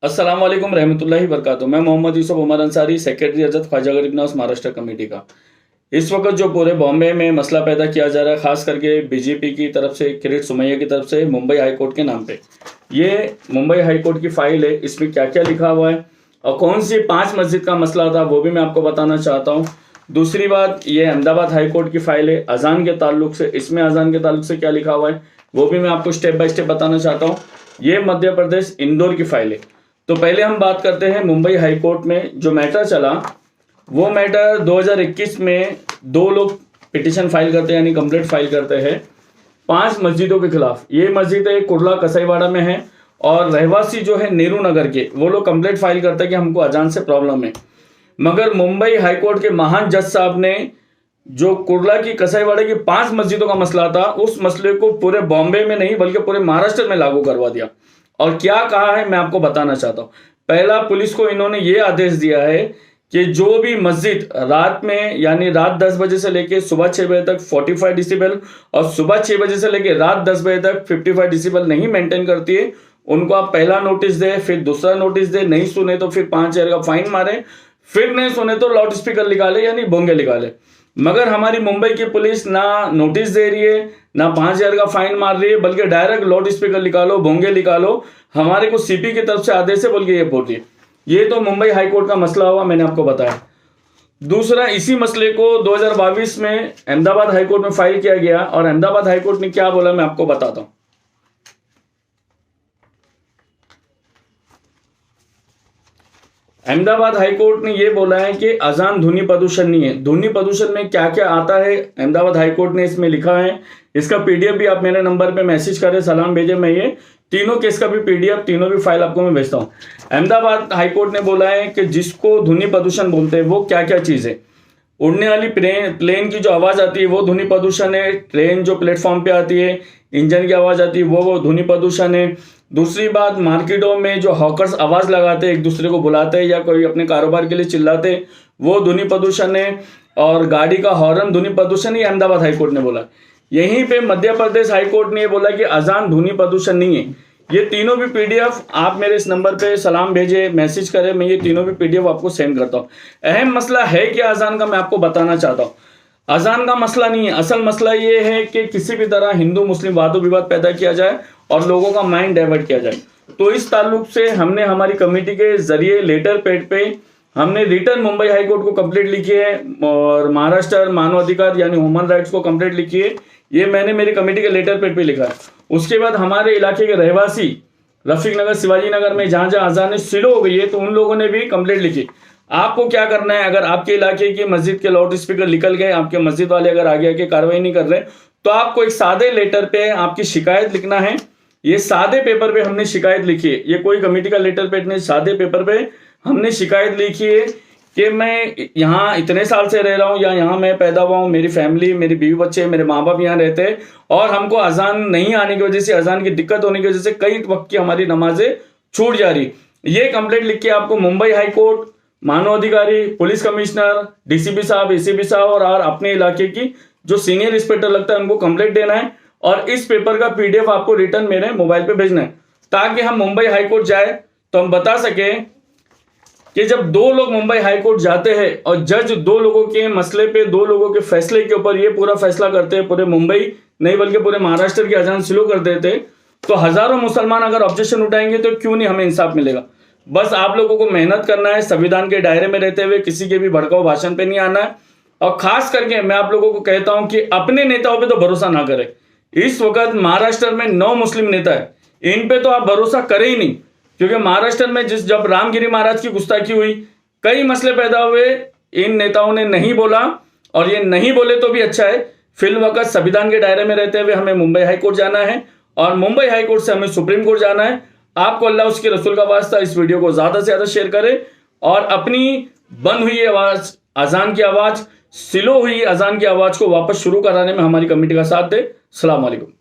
अस्सलाम वालेकुम रहमतुल्लाहि बरकातुहू। मैं मोहम्मद यूसुफ उमर अंसारी, सेक्रेटरी हजरत ख्वाजा गरीब नवाज महाराष्ट्र कमेटी का। इस वक्त जो पूरे बॉम्बे में मसला पैदा किया जा रहा है, खास करके बीजेपी की तरफ से, किरीट सोमैया की तरफ से, मुंबई हाईकोर्ट के नाम पे, ये मुंबई हाईकोर्ट की फाइल है। इसमें क्या क्या लिखा हुआ है और कौन सी 5 मस्जिद का मसला था वो भी मैं आपको बताना चाहता हूँ। दूसरी बात, ये अहमदाबाद हाईकोर्ट की फाइल है अजान के ताल्लुक से। इसमें अजान के ताल्लुक से क्या लिखा हुआ है वो भी मैं आपको स्टेप बाय स्टेप बताना चाहता हूँ। ये मध्य प्रदेश इंदौर की फाइल है। तो पहले हम बात करते हैं मुंबई हाईकोर्ट में जो मैटर चला। वो मैटर 2021 में 2 लोग पिटीशन फाइल करते हैं, यानी कंप्लेंट फाइल करते हैं 5 मस्जिदों के खिलाफ। ये मस्जिद है कुर्ला कसाईवाड़ा में है और रहवासी जो है नेहरू नगर के, वो लोग कंप्लेंट फाइल करते हैं कि हमको अजान से प्रॉब्लम है। मगर मुंबई हाईकोर्ट के महान जज साहब ने जो कुर्ला की कसाईवाड़ा की 5 मस्जिदों का मसला था, उस मसले को पूरे बॉम्बे में नहीं बल्कि पूरे महाराष्ट्र में लागू करवा दिया। और क्या कहा है मैं आपको बताना चाहता हूं। पहला, पुलिस को इन्होंने ये आदेश दिया है कि जो भी मस्जिद रात में, यानी रात 10 बजे से लेके सुबह 6 बजे तक 45 डिसिबल और सुबह 6 बजे से लेके रात 10 बजे तक 55 डिसिबल नहीं मेंटेन करती है, उनको आप पहला नोटिस दे, फिर दूसरा नोटिस दे, नहीं सुने तो फिर 5,000 का फाइन मारे, फिर नहीं सुने तो लाउड स्पीकर निकाले, यानी बोंगे निकाले। मगर हमारी मुंबई की पुलिस ना नोटिस दे रही है, ना 5,000 का फाइन मार रही है, बल्कि डायरेक्ट लाउड स्पीकर निकालो, भोंगे निकालो, हमारे को सीपी की तरफ से आदेश है बोल के ये बोल रही है। ये तो मुंबई हाईकोर्ट का मसला हुआ, मैंने आपको बताया। दूसरा, इसी मसले को 2022 में अहमदाबाद हाईकोर्ट में फाइल किया गया और अहमदाबाद हाईकोर्ट ने क्या बोला मैं आपको बताता हूं। अहमदाबाद हाईकोर्ट ने यह बोला है कि अजान ध्वनि प्रदूषण नहीं है। ध्वनि प्रदूषण में क्या क्या आता है अहमदाबाद हाईकोर्ट ने इसमें लिखा है। इसका पीडीएफ भी आप मेरे नंबर पे मैसेज करें, सलाम भेजें, मैं ये तीनों केस का भी पीडीएफ, तीनों भी फाइल आपको मैं भेजता हूं। अहमदाबाद हाईकोर्ट ने बोला है कि जिसको ध्वनि प्रदूषण बोलते हैं वो क्या क्या चीज है। उड़ने वाली प्लेन की जो आवाज आती है वो ध्वनि प्रदूषण है। ट्रेन जो प्लेटफॉर्म पे आती है, इंजन की आवाज आती है, वो ध्वनि प्रदूषण है। दूसरी बात, मार्केटों में जो हॉकर्स आवाज लगाते हैं, एक दूसरे को बुलाते हैं या कोई अपने कारोबार के लिए चिल्लाते हैं, वो ध्वनि प्रदूषण है। और गाड़ी का हॉर्न ध्वनि प्रदूषण ही अहमदाबाद हाईकोर्ट ने बोला। यहीं पे मध्य प्रदेश हाईकोर्ट ने बोला कि अजान ध्वनि प्रदूषण नहीं है। ये तीनों भी पीडीएफ आप मेरे इस नंबर पे सलाम भेजे, मैसेज करें, मैं ये तीनों भी पीडीएफ आपको सेंड करता हूँ। अहम मसला है कि अजान का मैं आपको बताना चाहता हूँ। अजान का मसला नहीं है, असल मसला ये है कि किसी भी तरह हिंदू मुस्लिम वादो विवाद पैदा किया जाए और लोगों का माइंड डाइवर्ट किया जाए। तो इस ताल्लुक से हमने हमारी कमेटी के जरिए लेटर पैड पे हमने रिटर्न मुंबई हाईकोर्ट को कंप्लेंट लिखी है और महाराष्ट्र मानवाधिकार यानी ह्यूमन राइट्स को कंप्लेंट लिखी है। ये मैंने मेरी कमेटी के लेटर पैड पे लिखा है। उसके बाद हमारे इलाके के रहवासी रफीक नगर, शिवाजी नगर में जहां जहां अजान स्लो हो गई है, तो उन लोगों ने भी कंप्लेंट लिखी। आपको क्या करना है, अगर आपके इलाके की मस्जिद के लाउड स्पीकर निकल गए, आपके मस्जिद वाले अगर आगे आके कार्रवाई नहीं कर रहे, तो आपको एक सादे लेटर पे आपकी शिकायत लिखना है। ये सादे पेपर पे हमने शिकायत लिखी है, ये कोई कमेटी का लेटर पैड नहीं, सादे पेपर पे हमने शिकायत लिखी है कि मैं यहाँ इतने साल से रह रहा हूँ या यहाँ मैं पैदा हुआ हूँ, मेरी फैमिली, मेरी बीवी बच्चे, मेरे माँ बाप यहाँ रहते हैं और हमको अजान नहीं आने की वजह से, अजान की दिक्कत होने की वजह से कई वक्त की हमारी नमाजें छूट जा रही। ये कंप्लेंट लिख के आपको मुंबई हाईकोर्ट, मानवाधिकारी, पुलिस कमिश्नर, डीसीपी साहब, एसीपी साहब और अपने इलाके की जो सीनियर इंस्पेक्टर लगता है उनको कंप्लेंट देना है और इस पेपर का पीडीएफ आपको रिटर्न मेरे मोबाइल पे भेजना है, ताकि हम मुंबई हाईकोर्ट जाए तो हम बता सके कि जब 2 लोग मुंबई हाईकोर्ट जाते हैं और जज 2 लोगों के मसले पे, 2 लोगों के फैसले के ऊपर ये पूरा फैसला करते हैं, पूरे मुंबई नहीं बल्कि पूरे महाराष्ट्र की अजान स्लो कर देते, तो हजारों मुसलमान अगर ऑब्जेक्शन उठाएंगे तो क्यों नहीं हमें इंसाफ मिलेगा। बस आप लोगों को मेहनत करना है, संविधान के दायरे में रहते हुए किसी के भी भड़काऊ भाषण पे नहीं आना है। और खास करके मैं आप लोगों को कहता हूं कि अपने नेताओं पे तो भरोसा ना करें। इस वक्त महाराष्ट्र में 9 मुस्लिम नेता है, इन पे तो आप भरोसा करें ही नहीं, क्योंकि महाराष्ट्र में जब रामगिरी महाराज की गुस्ताखी हुई, कई मसले पैदा हुए, इन नेताओं ने नहीं बोला। और ये नहीं बोले तो भी अच्छा है, फिल वक्त संविधान के दायरे में रहते हुए हमें मुंबई हाईकोर्ट जाना है और मुंबई हाईकोर्ट से हमें सुप्रीम कोर्ट जाना है। आपको अल्लाह उसके रसूल का वास्ता इस वीडियो को ज्यादा से ज्यादा शेयर करें और अपनी बंद हुई आवाज, अजान की आवाज, स्लो हुई अजान की आवाज को वापस शुरू कराने में हमारी कमेटी का साथ दे। अस्सलाम वालेकुम।